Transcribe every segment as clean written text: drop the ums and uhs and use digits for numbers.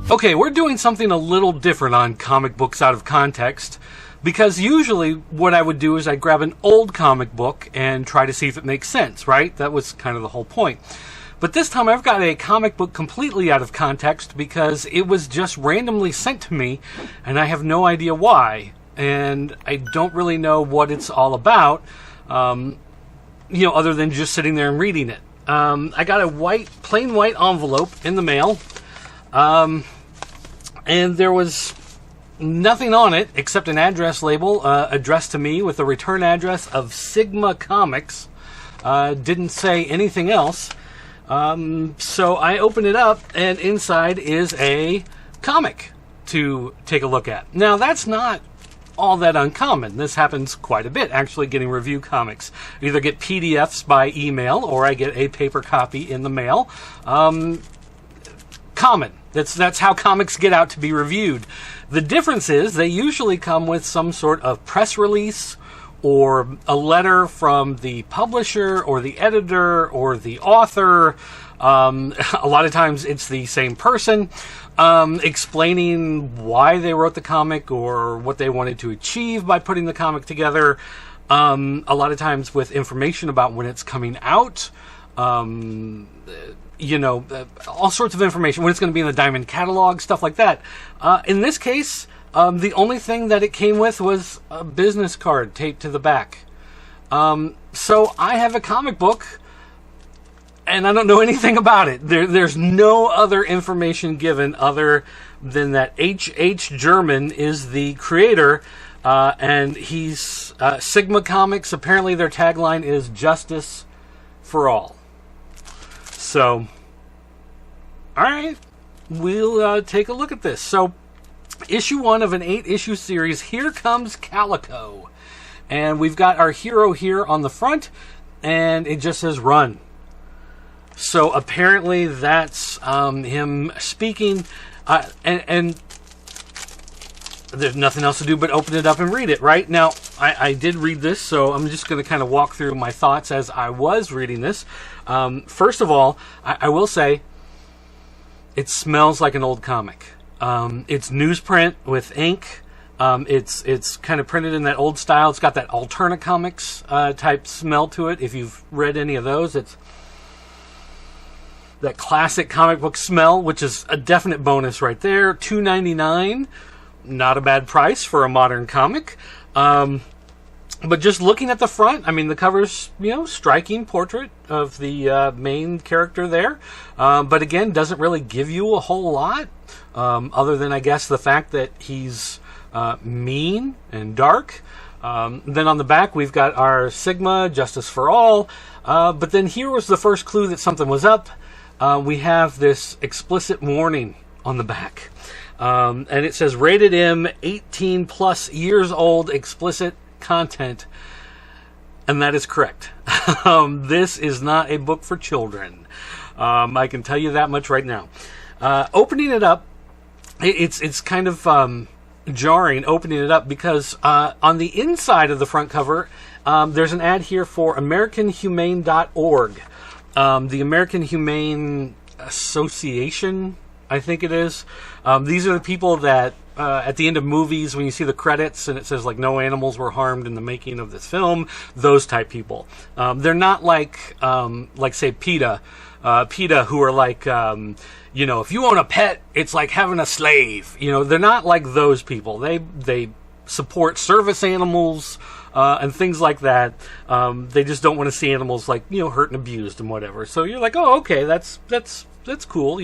Okay, we're doing something a little different on Comic Books Out of Context, because usually what I would do is I'd grab an old comic book and try to see if it makes sense, right? That was kind of the whole point. But this time I've got a comic book completely out of context because it was just randomly sent to me, and I have no idea why, and I don't really know what it's all about, other than just sitting there and reading it. I got a plain white envelope in the mail, and there was nothing on it except an address label addressed to me with a return address of Sigma Comics. Didn't say anything else. So I open it up, and inside is a comic to take a look at. Now, that's not all that uncommon. This happens quite a bit, actually, getting review comics. I either get PDFs by email, or I get a paper copy in the mail. Common. That's how comics get out to be reviewed. The difference is they usually come with some sort of press release or a letter from the publisher or the editor or the author. A lot of times it's the same person explaining why they wrote the comic or what they wanted to achieve by putting the comic together. A lot of times with information about when it's coming out. All sorts of information, when it's going to be in the Diamond catalog, stuff like that. In this case, the only thing that it came with was a business card taped to the back. So I have a comic book, and I don't know anything about it. There's no other information given other than that H.H. German is the creator, and he's Sigma Comics. Apparently their tagline is Justice for All. So, all right, we'll take a look at this. So, issue 1 of an 8-issue series, Here Comes Calico. And we've got our hero here on the front, and it just says run. So, apparently that's him speaking, and there's nothing else to do but open it up and read it, right? Now, I did read this, so I'm just going to kind of walk through my thoughts as I was reading this. First of all, I will say, it smells like an old comic. It's newsprint with ink. It's kind of printed in that old style. It's got that Alterna Comics type smell to it. If you've read any of those, it's that classic comic book smell, which is a definite bonus right there. $2.99. Not a bad price for a modern comic. But just looking at the front, I mean, the cover's, striking portrait of the main character there. But again, doesn't really give you a whole lot, other than, I guess, the fact that he's mean and dark. Then on the back, we've got our Sigma, Justice for All. But then here was the first clue that something was up. We have this explicit warning on the back. And it says, rated M, 18 plus years old, explicit content. And that is correct. This is not a book for children. I can tell you that much right now. Opening it up, it's kind of jarring opening it up because on the inside of the front cover, there's an ad here for AmericanHumane.org. The American Humane Association, I think it is. These are the people that at the end of movies, when you see the credits and it says like no animals were harmed in the making of this film, those type people. They're not like say PETA, who are like if you own a pet, it's like having a slave. They're not like those people. They support service animals and things like that. They just don't want to see animals like hurt and abused and whatever. So you're like, oh, okay, that's cool,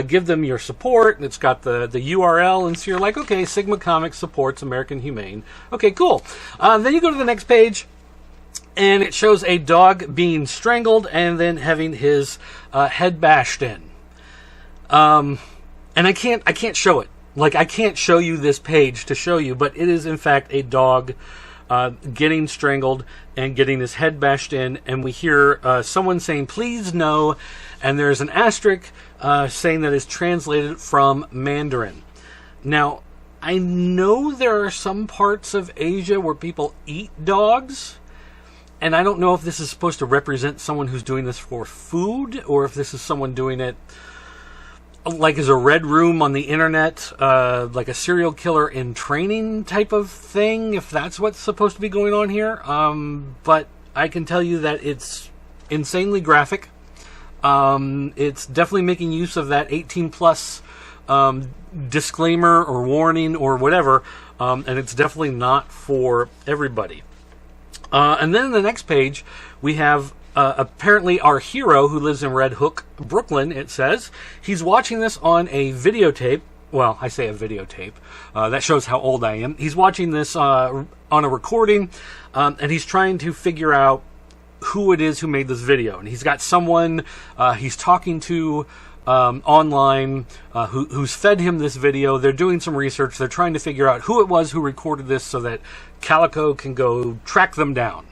give them your support, and it's got the URL, and so you're like, okay, Sigma Comics supports American Humane. Okay, cool. Then you go to the next page, and it shows a dog being strangled and then having his head bashed in. And I can't show it. Like, I can't show you this page to show you, but it is in fact a dog getting strangled and getting his head bashed in, and we hear someone saying, please no, and there's an asterisk saying that is translated from Mandarin. Now, I know there are some parts of Asia where people eat dogs, and I don't know if this is supposed to represent someone who's doing this for food, or if this is someone doing it like is a red room on the internet, like a serial killer in training type of thing, if that's what's supposed to be going on here. But I can tell you that it's insanely graphic. It's definitely making use of that 18 plus disclaimer or warning or whatever, and it's definitely not for everybody. And then in the next page, we have apparently our hero who lives in Red Hook, Brooklyn, it says. He's watching this on a videotape. Well, I say a videotape. That shows how old I am. He's watching this on a recording, and he's trying to figure out who it is who made this video. And he's got someone he's talking to online who's fed him this video. They're doing some research. They're trying to figure out who it was who recorded this so that Calico can go track them down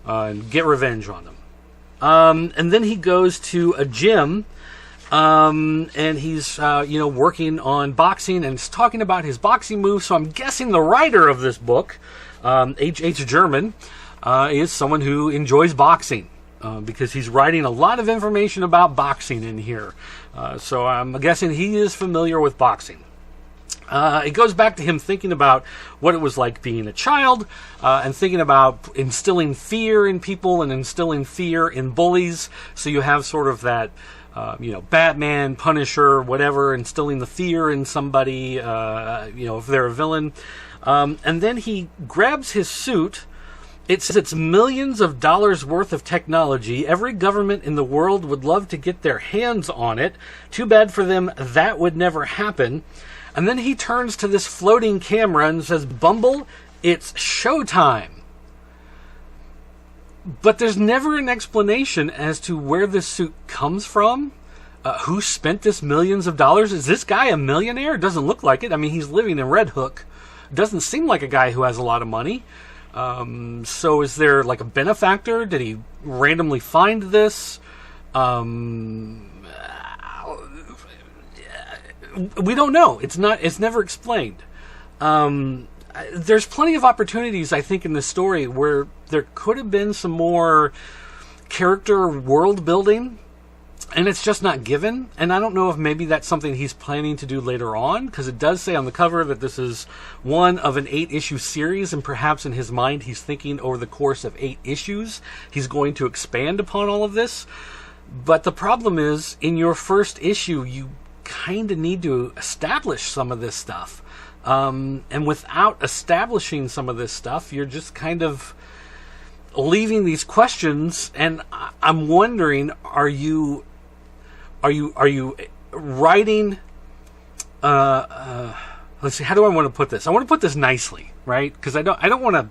and get revenge on them. And then he goes to a gym, and he's working on boxing, and he's talking about his boxing moves. So I'm guessing the writer of this book, H.H. German, is someone who enjoys boxing, because he's writing a lot of information about boxing in here. So I'm guessing he is familiar with boxing. It goes back to him thinking about what it was like being a child, and thinking about instilling fear in people and instilling fear in bullies. So you have sort of that, Batman, Punisher, whatever, instilling the fear in somebody, if they're a villain. And then he grabs his suit. It says it's millions of dollars worth of technology. Every government in the world would love to get their hands on it. Too bad for them, that would never happen. And then he turns to this floating camera and says, Bumble, it's showtime. But there's never an explanation as to where this suit comes from. Who spent this millions of dollars? Is this guy a millionaire? It doesn't look like it. I mean, he's living in Red Hook. Doesn't seem like a guy who has a lot of money. So is there like a benefactor? Did he randomly find this? We don't know. It's never explained. There's plenty of opportunities, I think, in this story where there could have been some more character world building, and it's just not given. And I don't know if maybe that's something he's planning to do later on, because it does say on the cover that this is one of an 8-issue series, and perhaps in his mind he's thinking over the course of 8 issues he's going to expand upon all of this. But the problem is, in your first issue, you kind of need to establish some of this stuff. And without establishing some of this stuff, you're just kind of leaving these questions. And I'm wondering, are you writing? Let's see. How do I want to put this? I want to put this nicely, right? Because I don't want to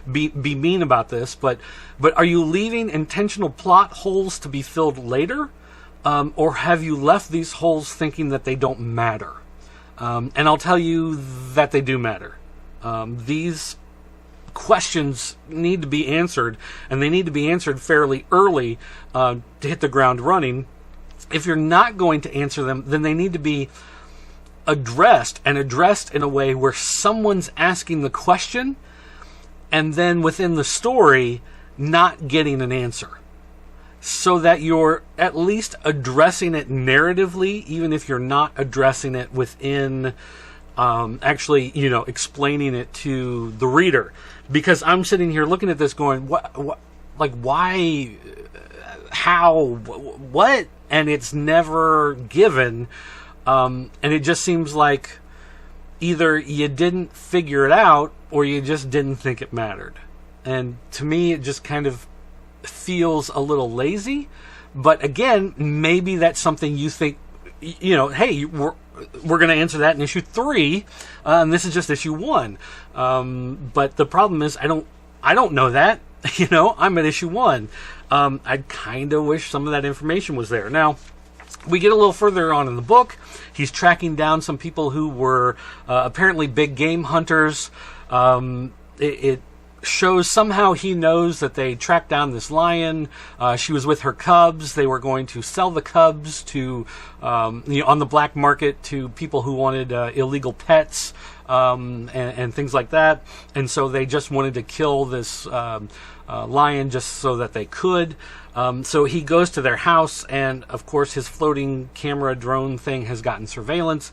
be mean about this. But are you leaving intentional plot holes to be filled later? Or have you left these holes thinking that they don't matter? And I'll tell you that they do matter. These questions need to be answered, and they need to be answered fairly early to hit the ground running. If you're not going to answer them, then they need to be addressed in a way where someone's asking the question, and then within the story, not getting an answer. So that you're at least addressing it narratively, even if you're not addressing it within actually, explaining it to the reader. Because I'm sitting here looking at this going, what, like, why, how, what? And it's never given. And it just seems like either you didn't figure it out or you just didn't think it mattered. And to me, it just kind of feels a little lazy. But again, maybe that's something you think, hey, we're going to answer that in issue 3, and this is just issue 1. But the problem is, I don't know that. I'm at issue 1. I kind of wish some of that information was there. Now, we get a little further on in the book. He's tracking down some people who were apparently big game hunters. It shows somehow he knows that they tracked down this lion. She was with her cubs. They were going to sell the cubs to on the black market to people who wanted illegal pets. and things like that. And so they just wanted to kill this lion just so that they could. So he goes to their house, and of course his floating camera drone thing has gotten surveillance.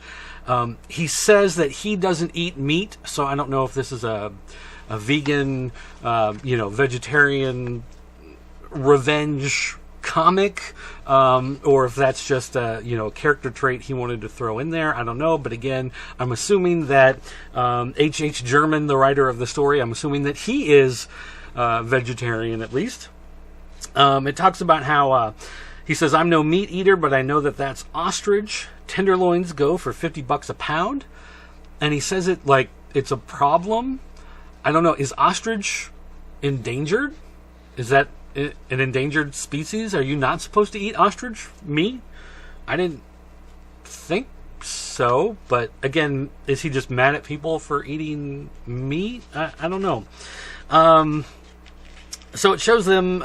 He says that he doesn't eat meat, so I don't know if this is a vegan, vegetarian revenge comic, or if that's just a character trait he wanted to throw in there. I don't know, but again, I'm assuming that H.H. German, the writer of the story, I'm assuming that he is vegetarian at least. It talks about how he says, "I'm no meat eater, but I know that that's ostrich. Tenderloins go for $50 a pound," and he says it like it's a problem. I don't know. Is ostrich endangered? Is that an endangered species? Are you not supposed to eat ostrich meat? I didn't think so. But again, is he just mad at people for eating meat? I don't know. So it shows them,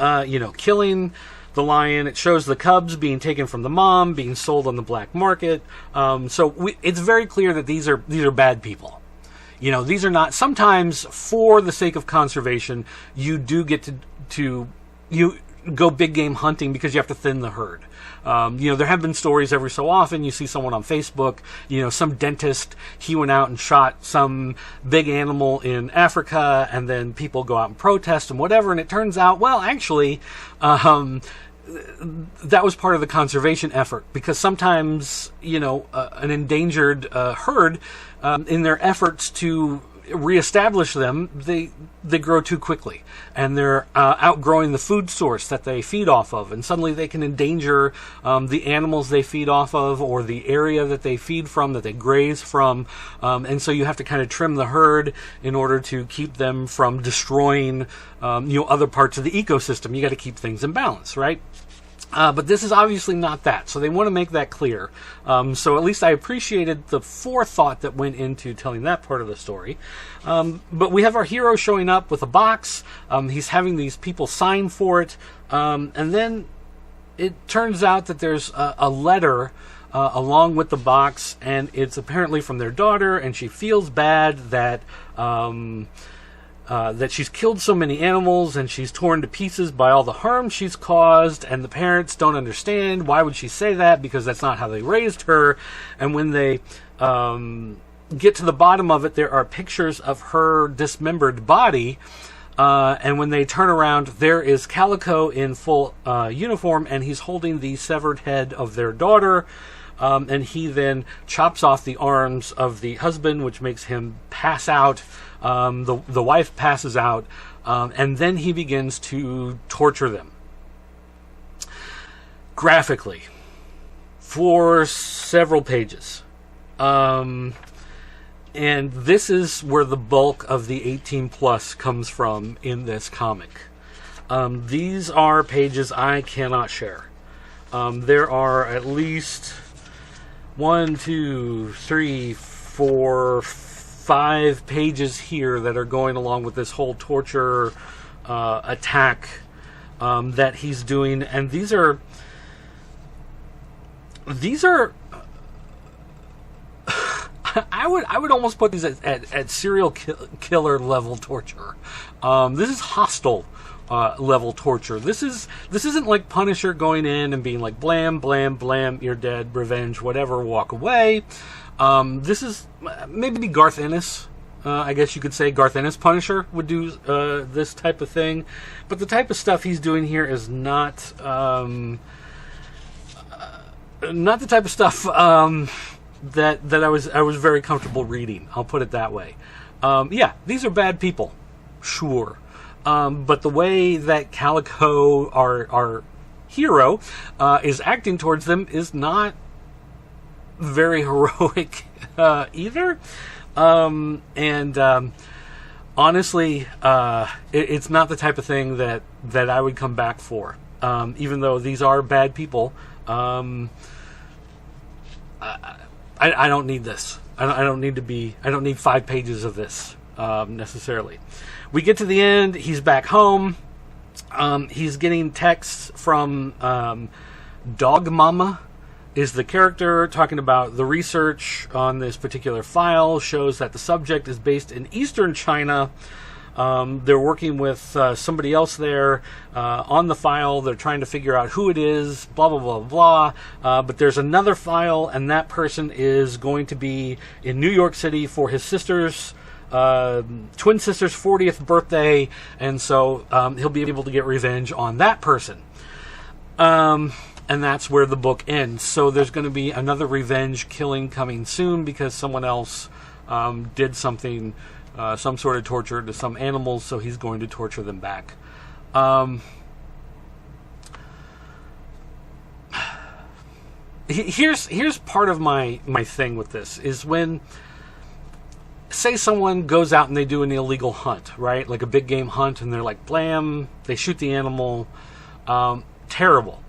killing the lion. It shows the cubs being taken from the mom, being sold on the black market. It's very clear that these are bad people. These are not. Sometimes, for the sake of conservation, you do get to you go big game hunting because you have to thin the herd. There have been stories every so often. You see someone on Facebook, some dentist, he went out and shot some big animal in Africa, and then people go out and protest and whatever, and it turns out, well, actually, that was part of the conservation effort, because sometimes, an endangered herd, in their efforts to reestablish them, they grow too quickly, and they're outgrowing the food source that they feed off of, and suddenly they can endanger the animals they feed off of, or the area that they feed from, that they graze from, and so you have to kind of trim the herd in order to keep them from destroying other parts of the ecosystem. You got to keep things in balance, right? But this is obviously not that, so they want to make that clear. So at least I appreciated the forethought that went into telling that part of the story. But we have our hero showing up with a box. He's having these people sign for it. And then it turns out that there's a letter along with the box, and it's apparently from their daughter, and she feels bad that she's killed so many animals, and she's torn to pieces by all the harm she's caused, and the parents don't understand. Why would she say that? Because that's not how they raised her. And when they get to the bottom of it, there are pictures of her dismembered body, and when they turn around, there is Calico in full uniform, and he's holding the severed head of their daughter. And he then chops off the arms of the husband, which makes him pass out. The wife passes out, and then he begins to torture them graphically for several pages. And this is where the bulk of the 18 plus comes from in this comic. These are pages I cannot share. There are at least 1, 2, 3, 4, 5 pages here that are going along with this whole torture attack that he's doing, and these are I would almost put these at serial killer level torture. This is hostile level torture. This isn't like Punisher going in and being like blam blam blam, you're dead, revenge, whatever, walk away. This is maybe Garth Ennis. I guess you could say Garth Ennis Punisher would do this type of thing, but the type of stuff he's doing here is not the type of stuff that I was very comfortable reading. I'll put it that way. Yeah, these are bad people, sure, but the way that Calico, our hero, is acting towards them is not very heroic either. Honestly, it's not the type of thing that I would come back for. Even though these are bad people, I don't need this. I don't need 5 pages of this necessarily. We get to the end. He's back home. He's getting texts from Dog Mama, is the character talking about the research on this particular file shows that the subject is based in eastern China. They're working with somebody else there on the file. They're trying to figure out who it is, blah, blah, blah, blah. But there's another file, and that person is going to be in New York City for his sister's twin sister's 40th birthday, and so he'll be able to get revenge on that person. And that's where the book ends. So there's going to be another revenge killing coming soon because someone else did something, some sort of torture to some animals, so he's going to torture them back. Here's part of my thing with this is when, say someone goes out and they do an illegal hunt, right? Like a big game hunt, and they're like, blam, they shoot the animal.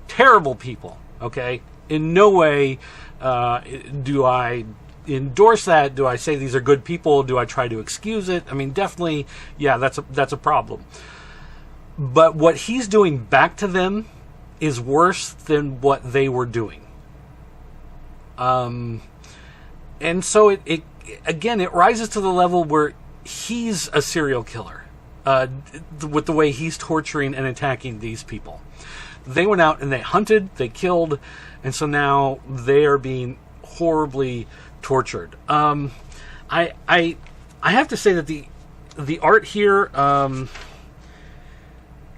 Terrible people, okay? In no way do I endorse that. Do I say these are good people? Do I try to excuse it? I mean, definitely, yeah, that's a problem. But what he's doing back to them is worse than what they were doing. And so it again, it rises to the level where he's a serial killer with the way he's torturing and attacking these people. They went out and they hunted, they killed, and so now they are being horribly tortured. I have to say that the art here,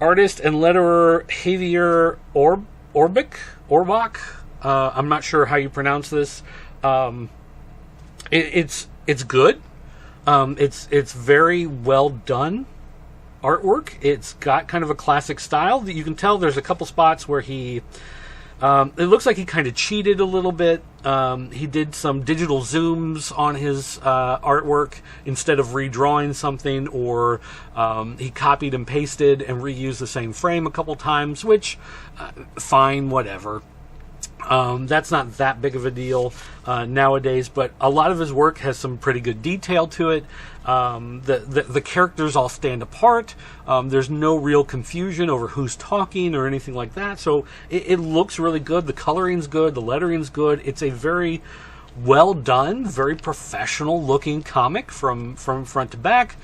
artist and letterer Javier Orbach, I'm not sure how you pronounce this. It's good. It's very well done artwork. It's got kind of a classic style that you can tell. There's a couple spots where he it looks like he kind of cheated a little bit. He did some digital zooms on his artwork instead of redrawing something, or he copied and pasted and reused the same frame a couple times, which fine, whatever. That's not that big of a deal nowadays, but a lot of his work has some pretty good detail to it. The characters all stand apart. There's no real confusion over who's talking or anything like that, so it looks really good. The coloring's good, the lettering's good. It's a very well done, very professional looking comic from front to back.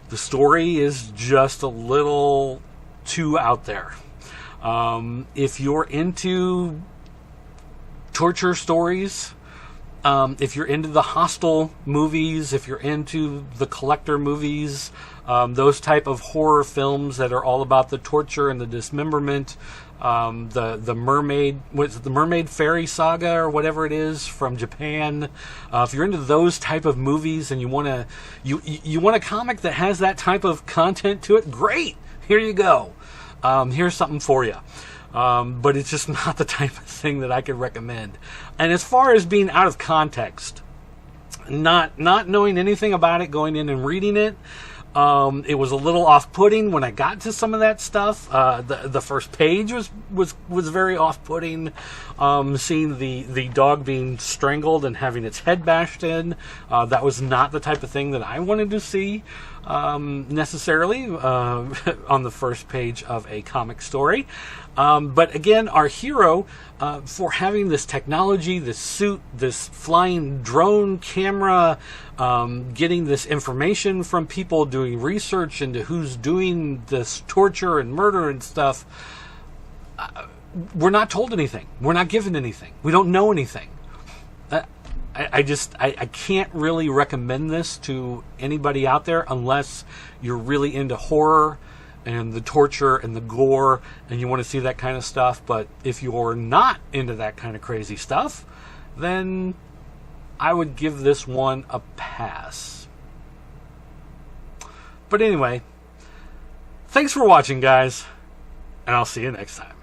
The story is just a little too out there. If you're into torture stories, if you're into the Hostel movies, if you're into the Collector movies, those type of horror films that are all about the torture and the dismemberment, the mermaid, what's it, the Mermaid Fairy Saga or whatever it is from Japan. If you're into those type of movies and you want a comic that has that type of content to it, great. Here you go. Here's something for you. But it's just not the type of thing that I could recommend. And as far as being out of context, not knowing anything about it, going in and reading it, it was a little off-putting when I got to some of that stuff. The first page was very off-putting. Seeing the dog being strangled and having its head bashed in, that was not the type of thing that I wanted to see necessarily on the first page of a comic story. But again, our hero, for having this technology, this suit, this flying drone camera, getting this information from people, doing research into who's doing this torture and murder and stuff, we're not told anything. We're not given anything. We don't know anything. I can't really recommend this to anybody out there unless you're really into horror and the torture and the gore and you want to see that kind of stuff. But if you're not into that kind of crazy stuff, then I would give this one a pass. But anyway, thanks for watching, guys, and I'll see you next time.